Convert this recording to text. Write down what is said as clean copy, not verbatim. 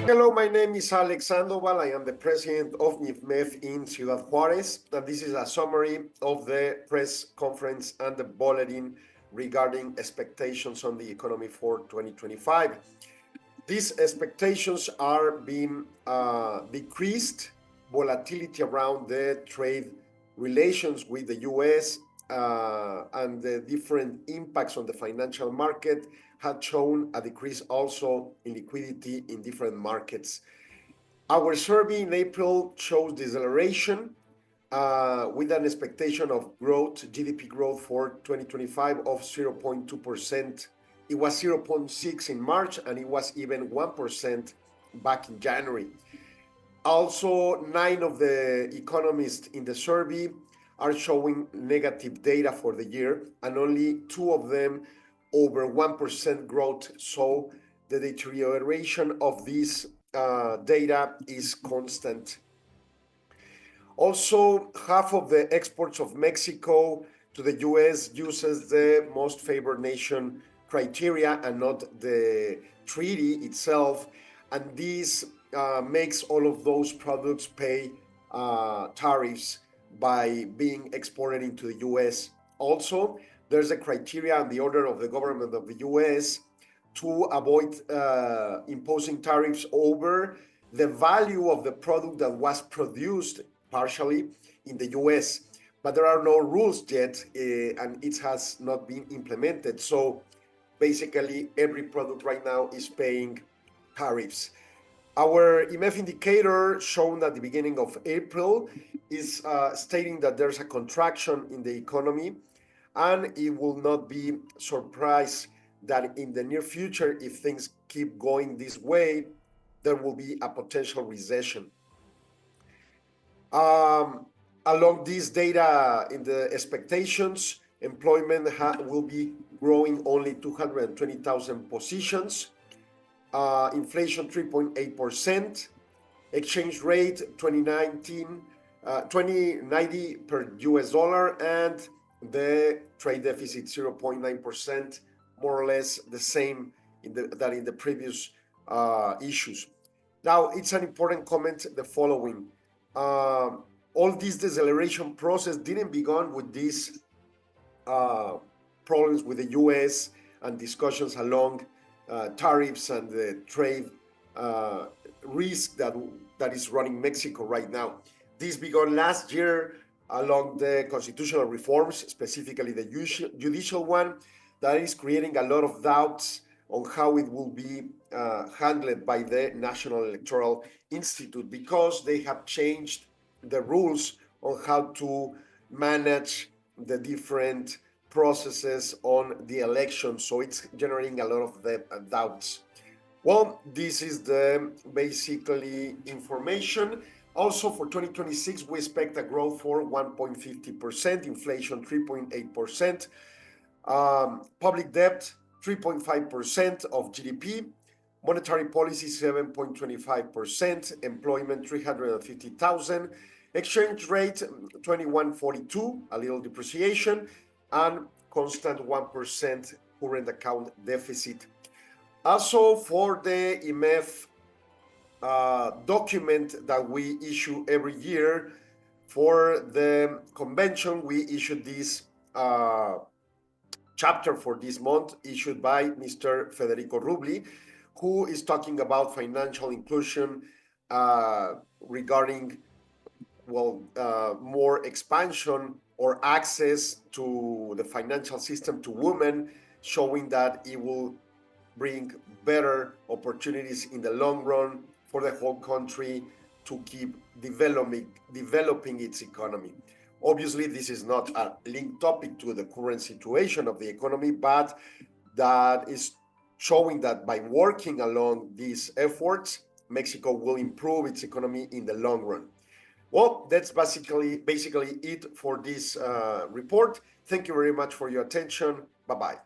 Hello, my name is Alex Sandoval. I am the president of IMEF in Ciudad Juarez, and this is a summary of the press conference and the bulletin regarding expectations on the economy for 2025. These expectations are being decreased. Volatility around the trade relations with the US and the different impacts on the financial market had shown a decrease also in liquidity in different markets. Our survey in April shows deceleration with an expectation of growth, GDP growth for 2025 of 0.2%. It was 0.6 in March, and it was even 1% back in January. Also, 9 of the economists in the survey are showing negative data for the year, and only 2 of them over 1% growth. So the deterioration of this data is constant. Also, half of the exports of Mexico to the US uses the most favored nation criteria and not the treaty itself, and this makes all of those products pay tariffs by being exported into the US. Also, there's a criteria and the order of the government of the US to avoid imposing tariffs over the value of the product that was produced partially in the US. But there are no rules yet, and it has not been implemented. So basically, every product right now is paying tariffs. Our IMEF indicator shown at the beginning of April is stating that there's a contraction in the economy, and it will not be surprised that in the near future, if things keep going this way, there will be a potential recession. Along these data in the expectations, employment will be growing only 220,000 positions. Inflation 3.8%, exchange rate 2090 per US dollar, and the trade deficit 0.9%, more or less the same that in the previous issues. Now, it's an important comment, the following. All this deceleration process didn't begin with these problems with the US and discussions along tariffs and the trade risk that is running Mexico right now. This began last year along the constitutional reforms, specifically the judicial one, that is creating a lot of doubts on how it will be handled by the National Electoral Institute, because they have changed the rules on how to manage the different processes on the election. So it's generating a lot of the doubts. Well, this is the basically information. Also for 2026, we expect a growth for 1.50%, inflation 3.8%, public debt 3.5% of GDP, monetary policy 7.25%, employment 350,000, exchange rate 21.42, a little depreciation, and constant 1% current account deficit. Also, for the IMEF document that we issue every year for the convention, we issued this chapter for this month, issued by Mr. Federico Rubli, who is talking about financial inclusion regarding, more expansion or access to the financial system to women, showing that it will bring better opportunities in the long run for the whole country to keep developing its economy. Obviously, this is not a linked topic to the current situation of the economy, but that is showing that by working along these efforts, Mexico will improve its economy in the long run. Well, that's basically it for this report. Thank you very much for your attention. Bye-bye.